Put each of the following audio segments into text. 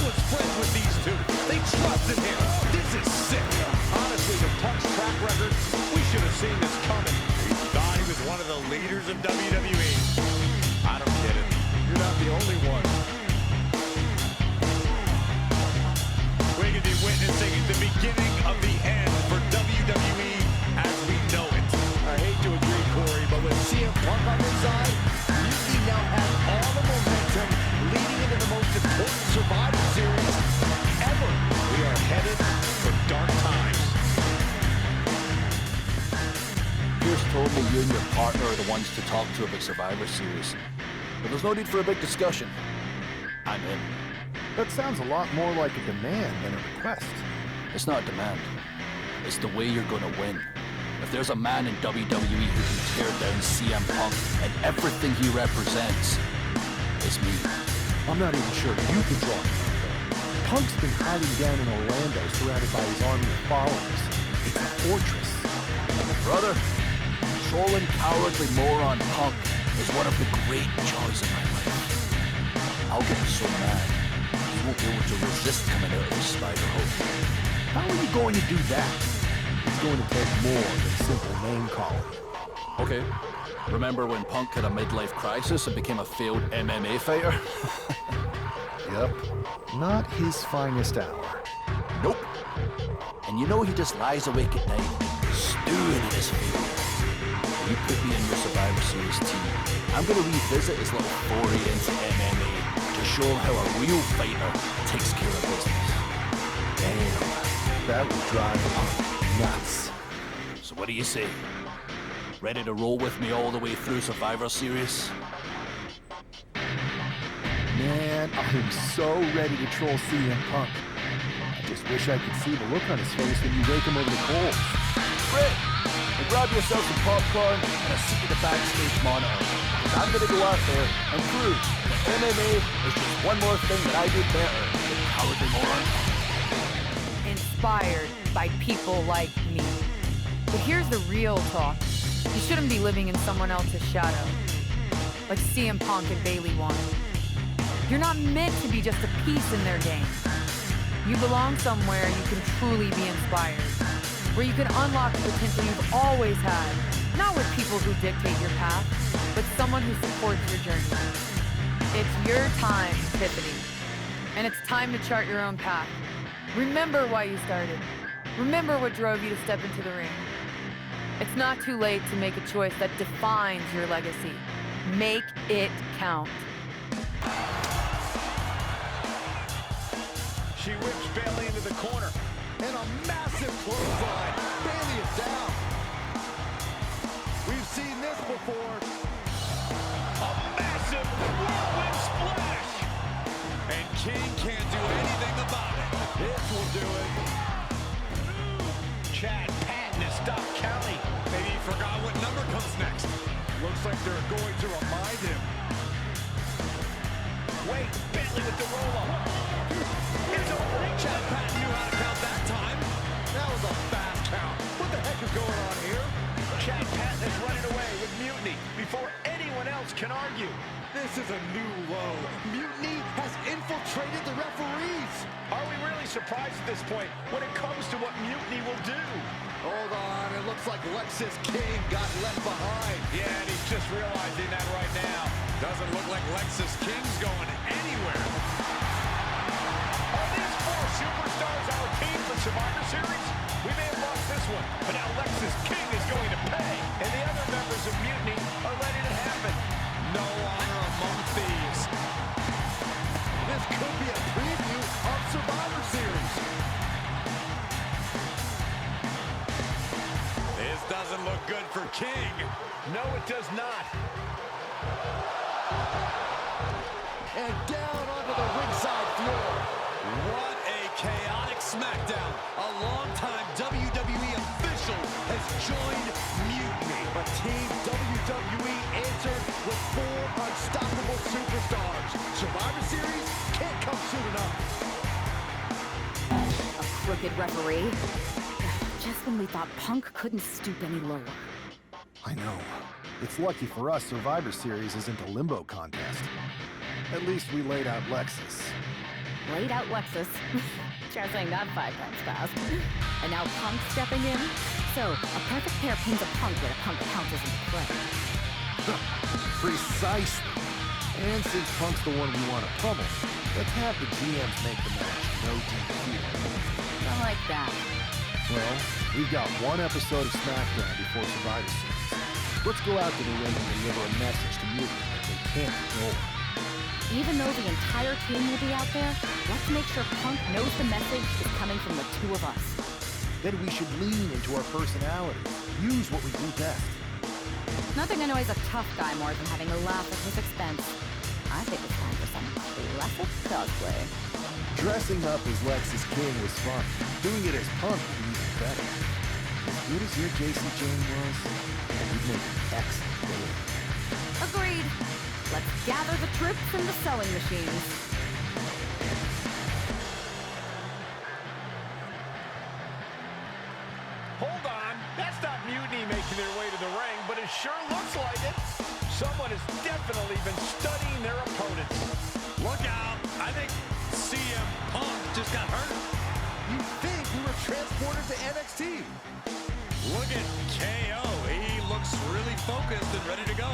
was friends with these two. They trusted him. This is sick. Honestly, with Punk's track record, we should have seen this coming. He thought he was one of the leaders of WWE. I don't get it. You're not the only one. We could be witnessing the beginning of the end for WWE as we know it. I hate to agree, Corey, but with CM Punk on his side, Mutiny now has all the momentum leading into the most important Survivor Series ever. We are headed for dark times. Pierce told me you and your partner are the ones to talk to about Survivor Series. But there's no need for a big discussion. I'm in. That sounds a lot more like a demand than a request. It's not a demand. It's the way you're gonna win. If there's a man in WWE who can tear down CM Punk and everything he represents, it's me. I'm not even sure you can draw him. Punk's been hiding down in Orlando surrounded by his army of followers. It's a fortress. Brother, trolling cowardly moron Punk is one of the great joys of my life. I'll get so mad, he won't be able to resist coming out of his spider hole. How are you going to do that? It's going to take more than simple name calling. Okay. Remember when Punk had a midlife crisis and became a failed MMA fighter? Yep. Not his finest hour. Nope. And you know he just lies awake at night, stewing in his failure. You put me in your Survivor Series team, I'm gonna revisit his little foray into MMA to show him how a real fighter takes care of business. Damn. That would drive Punk nuts. So what do you say? Ready to roll with me all the way through Survivor Series? Man, I am so ready to troll CM Punk. I just wish I could see the look on his face when you rake him over the coals. Great! Well, grab yourself some popcorn and a seat at the backstage monitor. Because I'm gonna go out there and prove that MMA is just one more thing that I do better than cowardly moron. Inspired by people like me. But here's the real talk. You shouldn't be living in someone else's shadow. Like CM Punk and Bayley won. You're not meant to be just a piece in their game. You belong somewhere you can truly be inspired. Where you can unlock the potential you've always had. Not with people who dictate your path, but someone who supports your journey. It's your time, Tiffany. And it's time to chart your own path. Remember why you started. Remember what drove you to step into the ring. It's not too late to make a choice that defines your legacy. Make it count. She whips Bayley into the corner. And a massive clothesline. Bayley is down. We've seen this before. A massive whirlwind splash. And King can't do anything about it. This will do it. Chad Patton has stopped counting. Maybe he forgot what number comes next. Looks like they're going to remind him. Wait, Bayley with the roll-up. It's over. Chad Patton knew how to count that time. That was a fast count. What the heck is going on here? Chad Patton is running away with Mutiny before anyone else can argue. This is a new low. Mutiny has infiltrated the referees. Are we really surprised at this point when it comes to what Mutiny will do? Hold on, it looks like Lexis King got left behind. Yeah, and he's just realizing that right now. Doesn't look like Lexis King's going anywhere. Are these four superstars our team for Survivor Series? We may have lost this one, but now Lexis King is going to pay. And the other members of Mutiny are letting it happen. No honor among thieves. This could be a preview of Survivor Series. This doesn't look good for King. No, it does not. And down onto the ringside floor. What a chaotic SmackDown. A longtime WWE official has joined Mutiny. But Team WWE answered with four unstoppable superstars. Survivor Series can't come soon enough. A crooked referee. Just when we thought Punk couldn't stoop any lower. I know. It's lucky for us Survivor Series isn't a limbo contest. At least we laid out Lexus. laid out Lexus. Try saying that 5 times fast. And now Punk stepping in. So, a perfect pair pins a Punk when a Punk pounces into play. Precisely. And since Punk's the one we want to pummel, let's have the GMs make the match no DQ. I like that. Well, we've got one episode of SmackDown before Survivor Series. Let's go out to the ring and deliver a message to Mutiny that they can't ignore. Even though the entire team will be out there, let's make sure Punk knows the message is coming from the two of us. Then we should lean into our personality. Use what we do best. Nothing annoys a tough guy more than having a laugh at his expense. I think it's time for some classic cosplay. Dressing up as Lexus King was fun. Doing it as Punk would be even better. As good as your Jason Jane was, we'd make an excellent villain. Agreed. Let's gather the troops and the sewing machines. Hold on, that's not Mutiny making their way to the ring, but it sure looks like it. Someone has definitely been studying their opponents. Look out! I think CM Punk just got hurt. You think we were transported to NXT? Look at KO. He looks really focused and ready to go.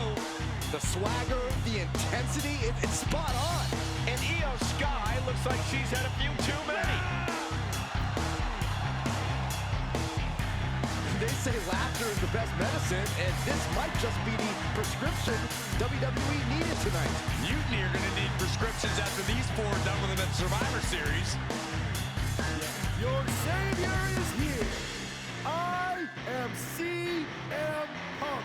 The swagger, the intensity, it's spot on. And Io Sky looks like she's had a few too many. They say laughter is the best medicine, and this might just be the prescription WWE needed tonight. Mutiny are going to need prescriptions after these four are done with them at Survivor Series. Your savior is here. I am CM Punk,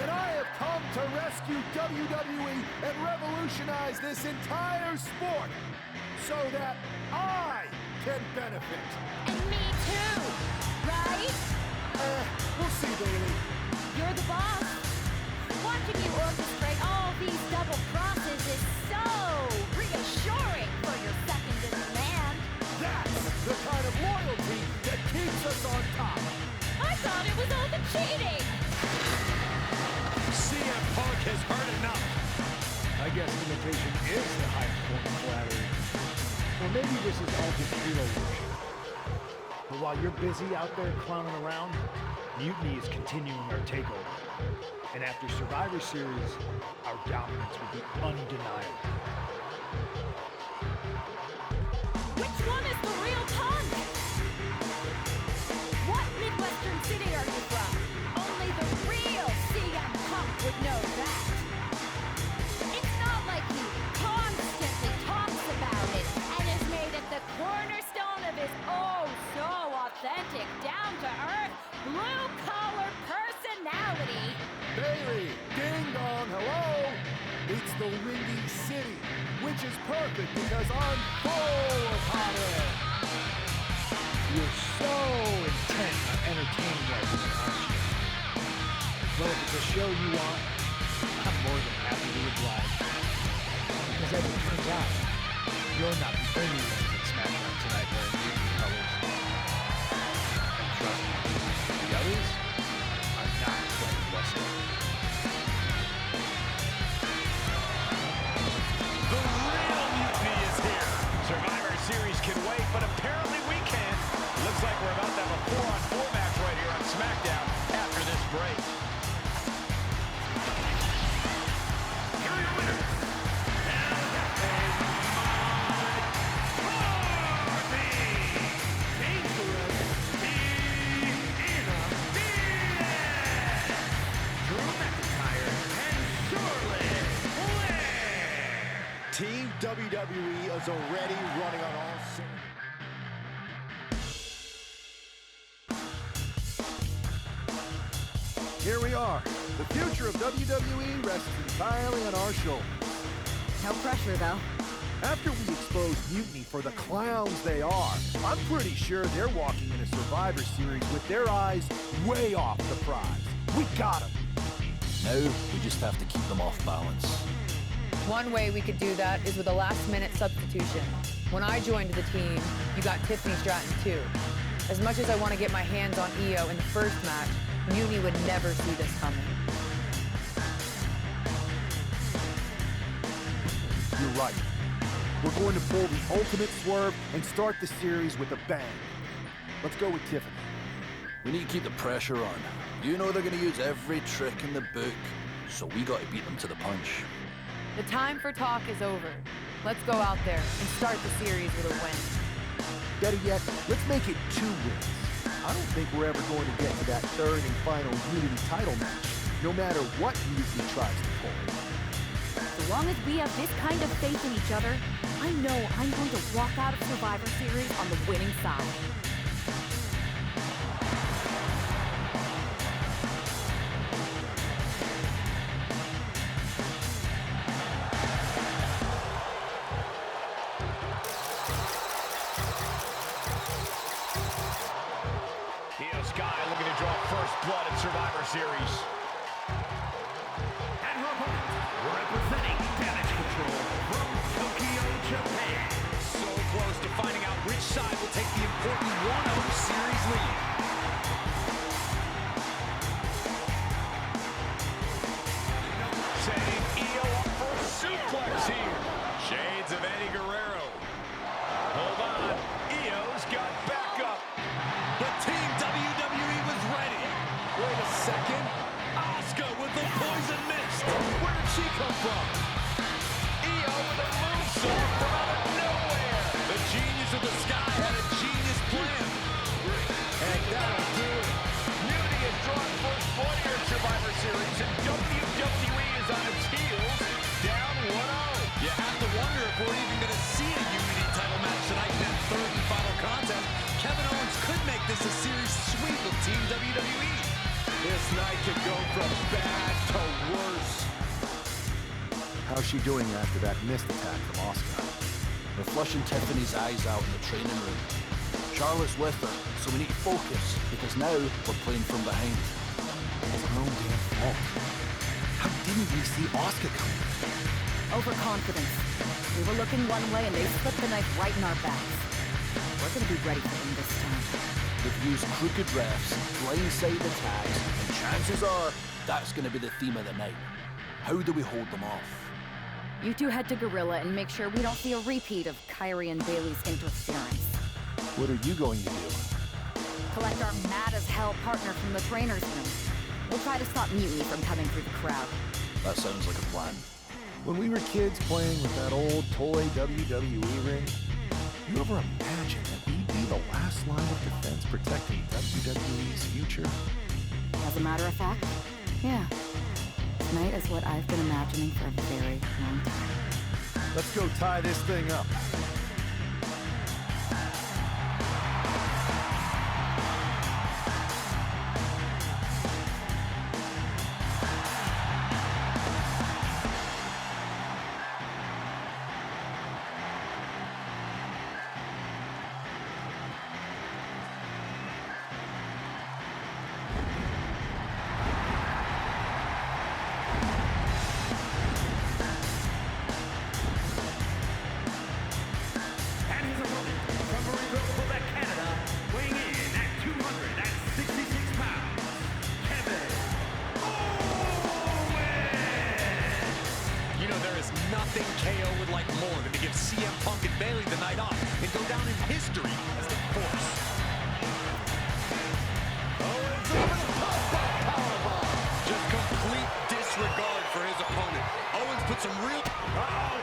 and I have come to rescue WWE and revolutionize this entire sport so that I can benefit. And me too, right? We'll see, Bailey. You're the boss. Watching you orchestrate all these double crosses is so reassuring for your second in command. That's the kind of loyalty that keeps us on top. I thought it was all the cheating. CM Punk has heard enough. I guess imitation is the highest form of flattery. Or maybe this is all just hero worship. But while you're busy out there clowning around, Mutiny is continuing our takeover. And after Survivor Series, our dominance will be undeniable. Which one is the real Punk? What Midwestern city are you from? Only the real CM Punk would know that. It's not like he constantly talks about it and has made it the cornerstone of his authentic, down-to-earth, blue-collar personality. Bailey, ding dong, hello. It's the Windy City, which is perfect because I'm full of hot air. You're so intent on entertaining everyone, aren't you? Well, if it's a show you want, I'm more than happy to oblige. Because as it turns out, you're not the only one in SmackDown tonight wearing Mutiny colors. And trust me, the others are not quite Western. The real Mutiny is here. Survivor Series can wait, but apparently we can. Looks like we're about to have a 4-on-4 match right here on SmackDown after this break. Here are your winners. Team WWE is already running on all cylinders. Here we are. The future of WWE rests entirely on our shoulders. No pressure, though. After we expose Mutiny for the clowns they are, I'm pretty sure they're walking into Survivor Series with their eyes way off the prize. We got them. Now, we just have to keep them off balance. One way we could do that is with a last-minute substitution. When I joined the team, you got Tiffany Stratton too. As much as I want to get my hands on Io in the first match, Mutiny would never see this coming. You're right. We're going to pull the ultimate swerve and start the series with a bang. Let's go with Tiffany. We need to keep the pressure on. You know they're going to use every trick in the book, so we got to beat them to the punch. The time for talk is over. Let's go out there and start the series with a win. Better yet, let's make it 2 wins. I don't think we're ever going to get to that third and final Unity title match, no matter what Unity tries to pull. So long as we have this kind of faith in each other, I know I'm going to walk out of Survivor Series on the winning side. Looking to draw first blood in Survivor Series. And her opponent, representing Damage Control from Tokyo, Japan. So close to finding out which side will take the important 1-0 series lead. Setting Io up for a suplex here. Shades of Eddie Guerrero. Hold on. Io's got backup. The Team WWE was ready. Wait a second. Asuka with the poison mist. Where did she come from? Io with a moonsault from out of nowhere. The genius of the sky had a genius plan. And that'll do it. Mutiny has drawn first blood here in Survivor Series, and WWE is on its heels, down 1-0. You have to wonder if we're even going to see a Unity title match tonight in that third and final contest. Kevin Owens could make this a series sweep of Team WWE. This night could go from bad to worse. How's she doing after that missed attack from Asuka? We're flushing Tiffany's eyes out in the training room. Charlotte's with her, so we need to focus, because now we're playing from behind. It's our own damn fault. How didn't we see Asuka coming? Overconfidence. We were looking one way and they slipped the knife right in our backs. We're gonna be ready for them this time. We've used crooked refs, blindside attacks, and chances are that's going to be the theme of the night. How do we hold them off? You two head to Gorilla and make sure we don't see a repeat of Kyrie and Bailey's interference. What are you going to do? Collect our mad-as-hell partner from the trainer's room. We'll try to stop Mutiny from coming through the crowd. That sounds like a plan. When we were kids playing with that old toy WWE ring, you ever imagine that we'd be the last line of defense protecting WWE's future? As a matter of fact, yeah. Tonight is what I've been imagining for a very long time. Let's go tie this thing up. Nothing KO would like more than to give CM Punk and Bailey the night off and go down in history as the Force. Owens over the powerbomb. Just complete disregard for his opponent. Owens put some real... Stunner!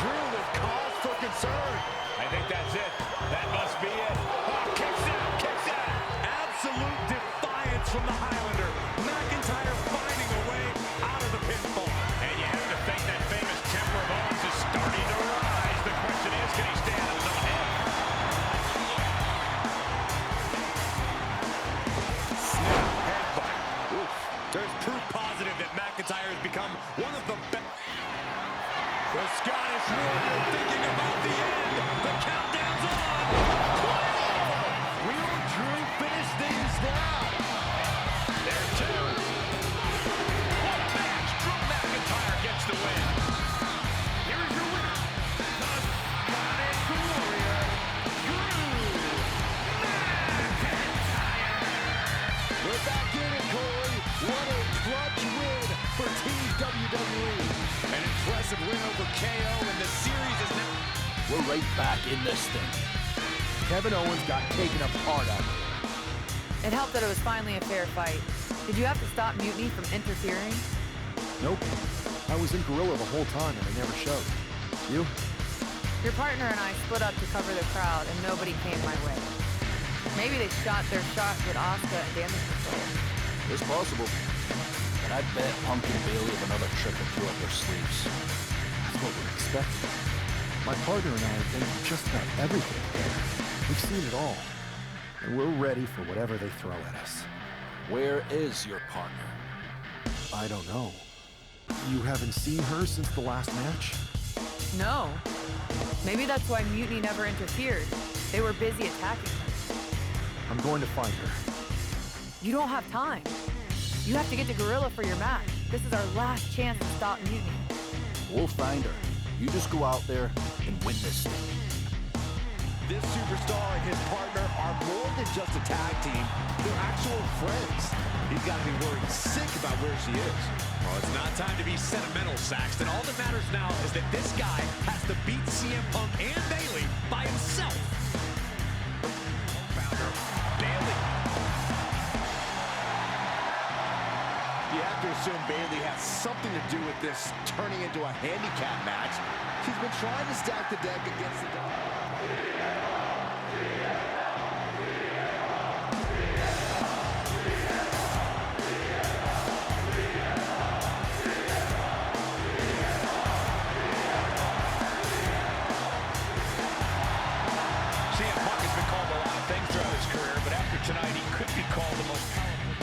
Drew with cause for concern. I think that's it. That must be it. Oh, kicks out, kicks out. Absolute defiance from the Highlander. McIntyre finding a way out of the pinfall. And you have to think that famous temper of Owens is starting to rise. The question is, can he stand on his own head? Snap headbutt. Oof. There's proof positive that McIntyre has become one of the best. The Scottish Warrior thinking about the end. The countdown's on. Will Drew finish things now? WWE. An impressive win over KO, and the series is now... We're right back in this thing. Kevin Owens got taken apart out there. It helped that it was finally a fair fight. Did you have to stop Mutiny from interfering? Nope. I was in Gorilla the whole time and I never showed. You? Your partner and I split up to cover the crowd, and nobody came my way. Maybe they shot their shot with Asuka and damage control. It's possible. And I bet Punk and Bailey have another trick or two up their sleeves. That's what we're expecting. My partner and I have been through just about everything together. We've seen it all. And we're ready for whatever they throw at us. Where is your partner? I don't know. You haven't seen her since the last match? No. Maybe that's why Mutiny never interfered. They were busy attacking her. I'm going to find her. You don't have time. You have to get to Gorilla for your match. This is our last chance to stop Mutiny. We'll find her. You just go out there and win this thing. This superstar and his partner are more than just a tag team. They're actual friends. He's got to be worried sick about where she is. Well, it's not time to be sentimental, Saxton. All that matters now is that this guy has to beat CM Punk and Bailey by himself. Founder, Bailey. You have to assume Bailey has something to do with this turning into a handicap match. She's been trying to stack the deck against the... Tonight, he could be called the most powerful.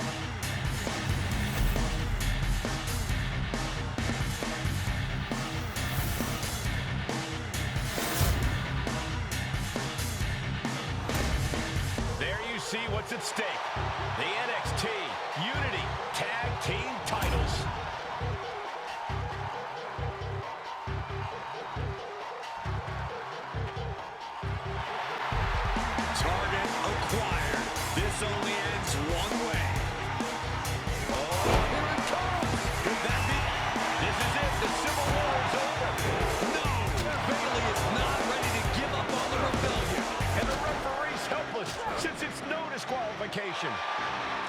There you see what's at stake. The NXT Unity Tag Team titles. Target acquired. This only ends one way. Oh, here it comes. Could that be? This is it. The Civil War is over. No, Bailey is not ready to give up on the rebellion. And the referee's helpless since it's no disqualification.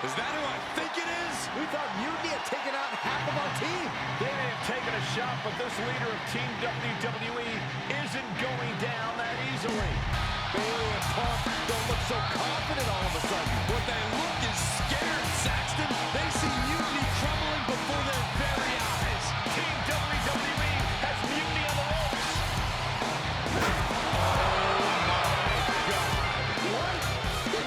Is that who I think it is? We thought Mutiny had taken out half of our team. They may have taken a shot, but this leader of Team WWE isn't going down that easily. Bailey and Punk don't look so confident all of a sudden. What they look is scared, Saxton. They see Mutiny crumbling before their very eyes. Team WWE has Mutiny on the ropes. Oh, my God. What?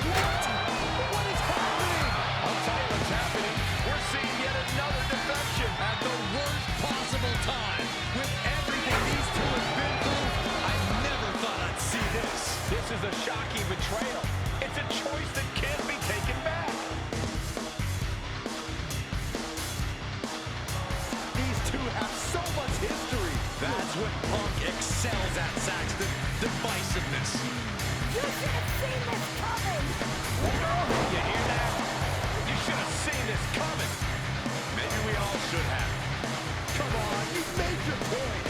What is happening? I'll tell you what's happening. We're seeing yet another defection at the worst possible time. With everything these two have been through, I never thought I'd see this. This is a shocking betrayal. It's a choice that can't be taken back. These two have so much history. That's what Punk excels at, Saxton. Divisiveness. You should have seen this coming! You hear that? You should have seen this coming. Maybe we all should have. Come on, you made your point.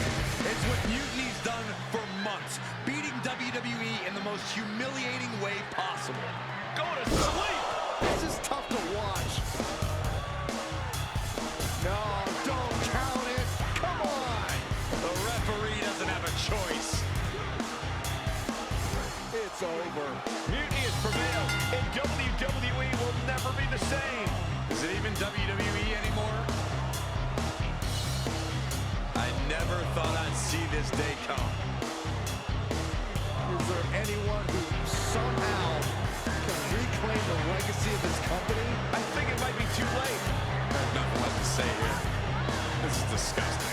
It's what Mutiny's done for months, beating WWE in the most humiliating way possible. Go to sleep! This is tough to watch. No, don't count it. Come on. The referee doesn't have a choice. It's over. Mutiny has prevailed, and WWE will never be the same. Is it even WWE anymore? I never thought I'd see this day come. Is there anyone who somehow can reclaim the legacy of this company? I think it might be too late. I have nothing left to say here. This is disgusting.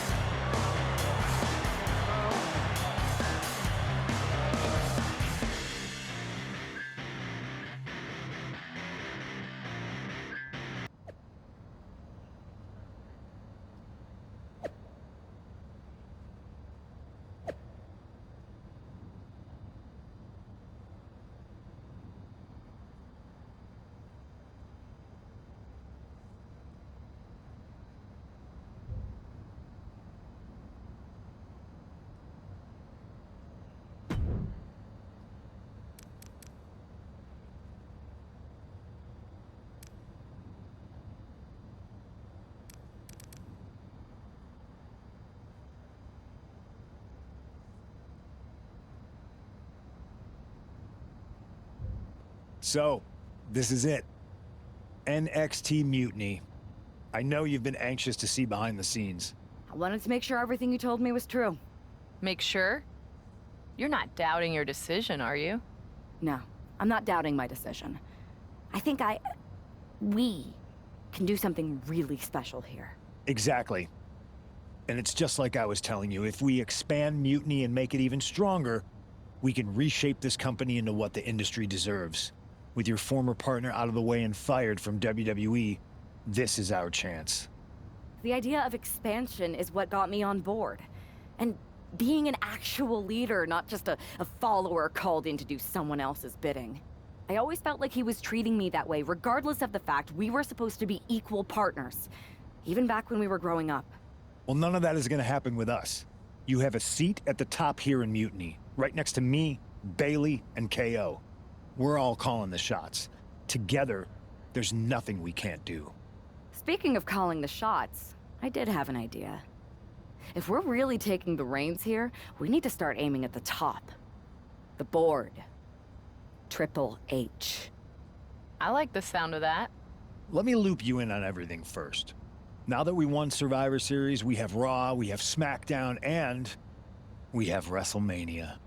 So, this is it. NXT Mutiny. I know you've been anxious to see behind the scenes. I wanted to make sure everything you told me was true. Make sure? You're not doubting your decision, are you? No, I'm not doubting my decision. I think we can do something really special here. Exactly. And it's just like I was telling you, if we expand Mutiny and make it even stronger, we can reshape this company into what the industry deserves. With your former partner out of the way and fired from WWE, this is our chance. The idea of expansion is what got me on board. And being an actual leader, not just a follower called in to do someone else's bidding. I always felt like he was treating me that way, regardless of the fact we were supposed to be equal partners. Even back when we were growing up. Well, none of that is going to happen with us. You have a seat at the top here in Mutiny, right next to me, Bailey, and KO. We're all calling the shots. Together, there's nothing we can't do. Speaking of calling the shots, I did have an idea. If we're really taking the reins here, we need to start aiming at the top. The board. Triple H. I like the sound of that. Let me loop you in on everything first. Now that we won Survivor Series, we have Raw, we have SmackDown, and we have WrestleMania.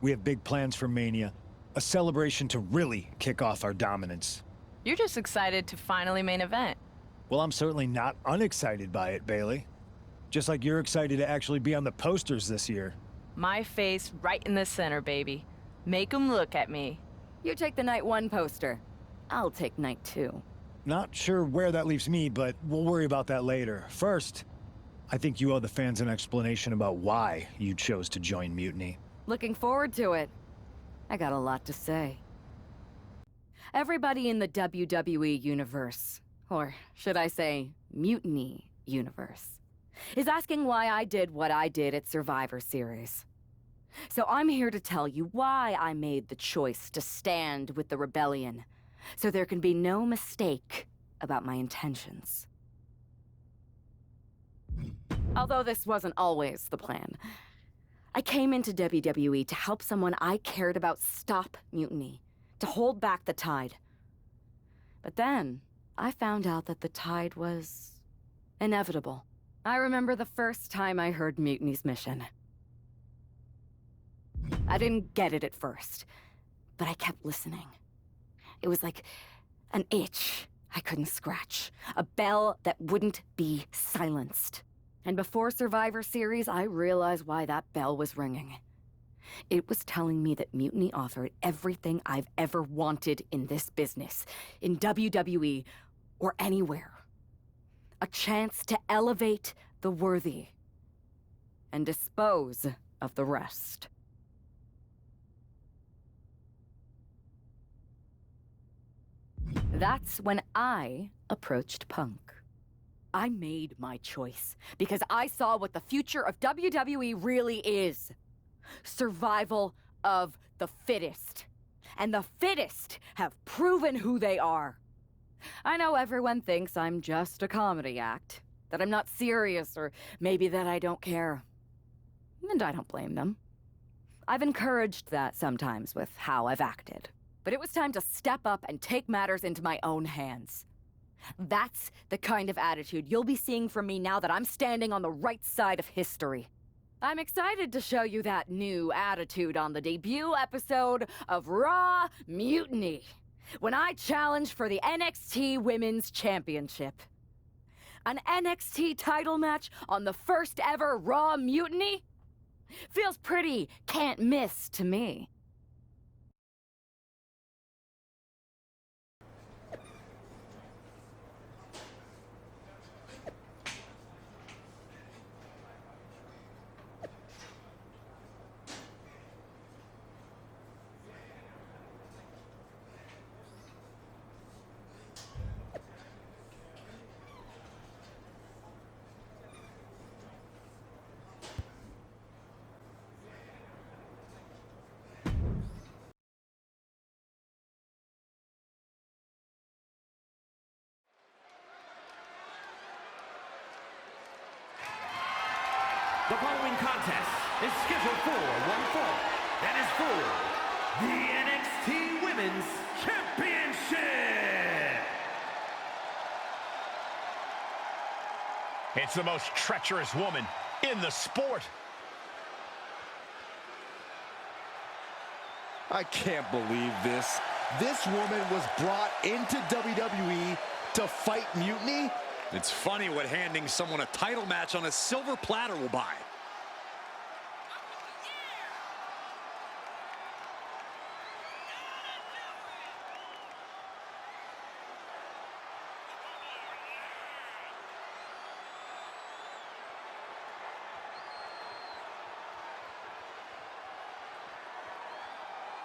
We have big plans for Mania, a celebration to really kick off our dominance. You're just excited to finally main event. Well, I'm certainly not unexcited by it, Bailey. Just like you're excited to actually be on the posters this year. My face right in the center, baby. Make 'em look at me. You take the night 1 poster. I'll take night 2. Not sure where that leaves me, but we'll worry about that later. First, I think you owe the fans an explanation about why you chose to join Mutiny. Looking forward to it. I got a lot to say. Everybody in the WWE Universe, or should I say, Mutiny Universe, is asking why I did what I did at Survivor Series. So I'm here to tell you why I made the choice to stand with the rebellion, so there can be no mistake about my intentions. Although this wasn't always the plan. I came into WWE to help someone I cared about stop mutiny, to hold back the tide. But then, I found out that the tide was inevitable. I remember the first time I heard Mutiny's mission. I didn't get it at first, but I kept listening. It was like an itch I couldn't scratch, a bell that wouldn't be silenced. And before Survivor Series, I realized why that bell was ringing. It was telling me that Mutiny offered everything I've ever wanted in this business, in WWE or anywhere. A chance to elevate the worthy and dispose of the rest. That's when I approached Punk. I made my choice because I saw what the future of WWE really is. Survival of the fittest. And the fittest have proven who they are. I know everyone thinks I'm just a comedy act, that I'm not serious, or maybe that I don't care. And I don't blame them. I've encouraged that sometimes with how I've acted. But it was time to step up and take matters into my own hands. That's the kind of attitude you'll be seeing from me now that I'm standing on the right side of history. I'm excited to show you that new attitude on the debut episode of Raw Mutiny, when I challenge for the NXT Women's Championship. An NXT title match on the first ever Raw Mutiny? Feels pretty can't miss to me. The following contest is scheduled for one fall. That is for the NXT Women's Championship. It's the most treacherous woman in the sport. I can't believe this. This woman was brought into WWE to fight Mutiny? It's funny what handing someone a title match on a silver platter will buy.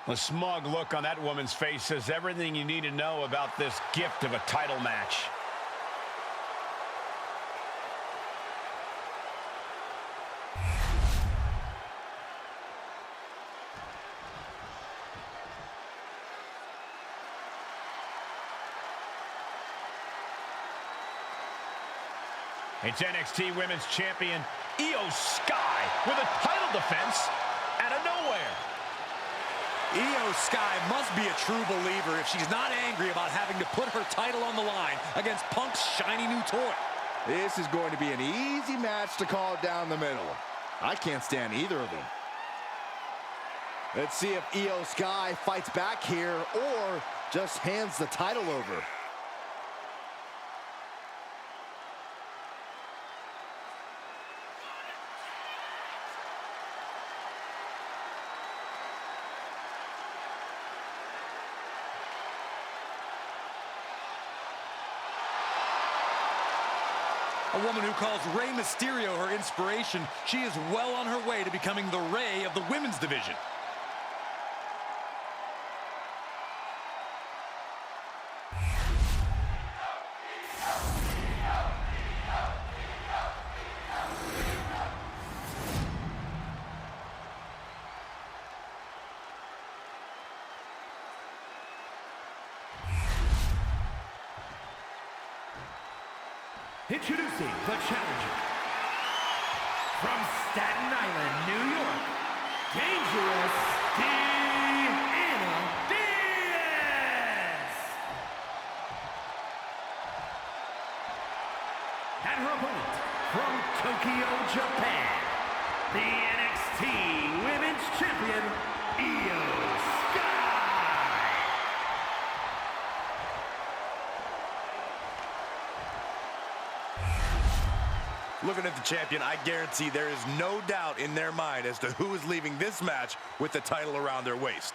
The smug look on that woman's face says everything you need to know about this gift of a title match. It's NXT Women's Champion Io Sky with a title defense out of nowhere. Io Sky must be a true believer if she's not angry about having to put her title on the line against Punk's shiny new toy. This is going to be an easy match to call down the middle. I can't stand either of them. Let's see if Io Sky fights back here or just hands the title over. A woman who calls Rey Mysterio her inspiration, she is well on her way to becoming the Rey of the women's division. Introducing the challenger from Staten Island, New York, Dangerous Deanna Diaz. And her opponent from Tokyo, Japan, the NXT Women's Champion, Io Sky. Looking at the champion, I guarantee there is no doubt in their mind as to who is leaving this match with the title around their waist.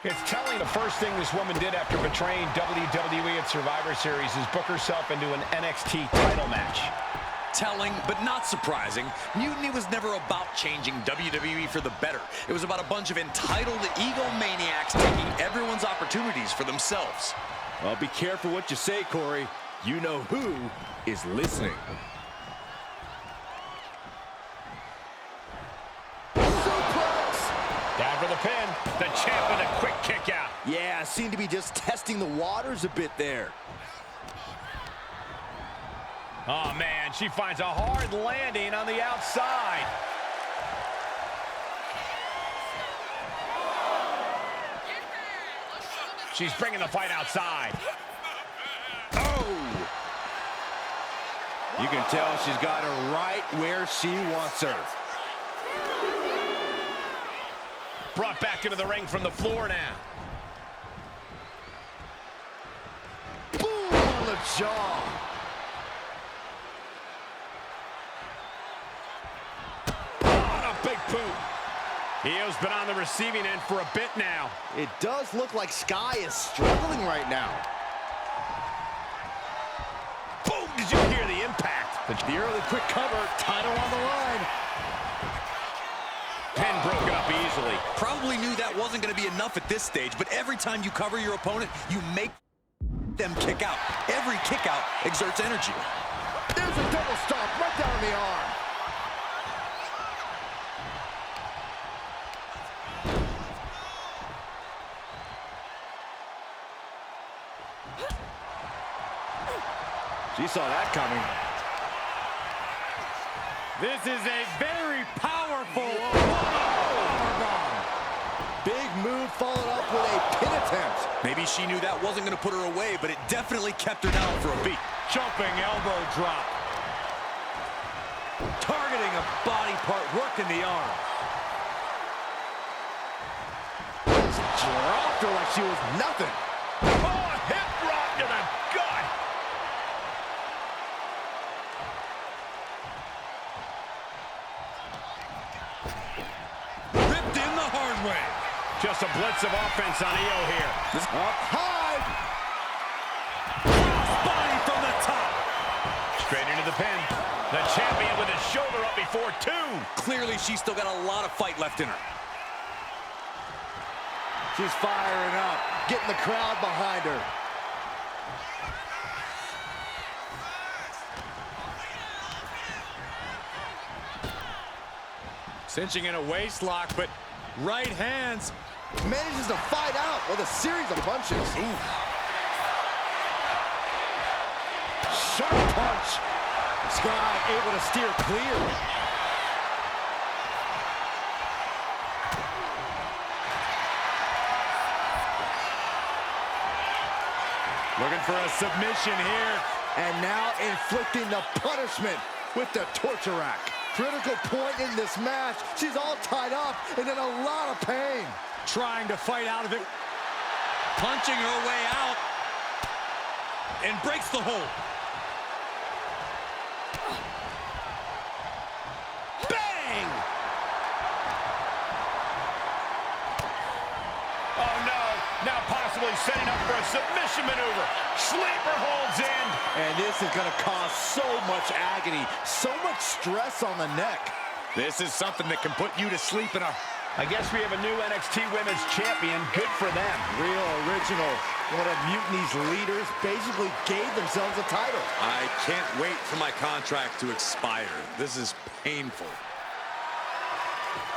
It's telling the first thing this woman did after betraying WWE at Survivor Series is book herself into an NXT title match. Telling, but not surprising, Mutiny was never about changing WWE for the better. It was about a bunch of entitled egomaniacs taking everyone's opportunities for themselves. Well, be careful what you say, Corey. You know who is listening. Down for the pin. The champ with a quick kick out. Yeah, seemed to be just testing the waters a bit there. Oh, man, she finds a hard landing on the outside. She's bringing the fight outside. Oh! You can tell she's got her right where she wants her. Brought back into the ring from the floor now. Boom on the jaw. Big poop. Io's been on the receiving end for a bit now. It does look like Sky is struggling right now. Boom! Did you hear the impact? The early quick cover, title on the line. Pin broken up easily. Probably knew that wasn't going to be enough at this stage, but every time you cover your opponent, you make them kick out. Every kick out exerts energy. There's a double stomp right down the arm. She saw that coming. This is a very powerful powerbomb. Big move followed up with a pin attempt. Maybe she knew that wasn't going to put her away, but it definitely kept her down for a beat. Jumping elbow drop. Targeting a body part, working the arm. Dropped her like she was nothing. Oh, hip drop to the gut. Ripped in the hard way. Just a blitz of offense on Io here. Up high. Crossbody from the top. Straight into the pin. The champion with his shoulder up before two. Clearly, she's still got a lot of fight left in her. She's firing up, getting the crowd behind her. Cinching in a waist lock, but right hands. Manages to fight out with a series of punches. Ooh. Sharp punch. Sky able to steer clear. Looking for a submission here. And now inflicting the punishment with the torture rack. Critical point in this match. She's all tied up and in a lot of pain. Trying to fight out of it. Punching her way out. And breaks the hold. Bang! Oh no, now possibly setting up for a submission maneuver. Sleeper holds in. And this is going to cause so much agony, so much stress on the neck. This is something that can put you to sleep in a... I guess we have a new NXT Women's Champion. Good for them. Real original. One of Mutiny's leaders basically gave themselves a title. I can't wait for my contract to expire. This is painful.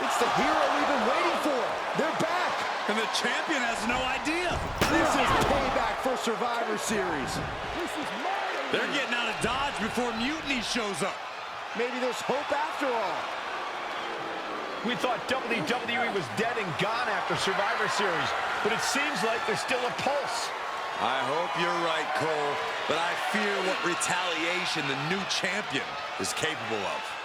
It's the hero we've been waiting for. They're back. And the champion has no idea. This is payback for Survivor Series. They're getting out of Dodge before Mutiny shows up. Maybe there's hope after all. We thought WWE was dead and gone after Survivor Series, but it seems like there's still a pulse. I hope you're right, Cole, but I fear what retaliation the new champion is capable of.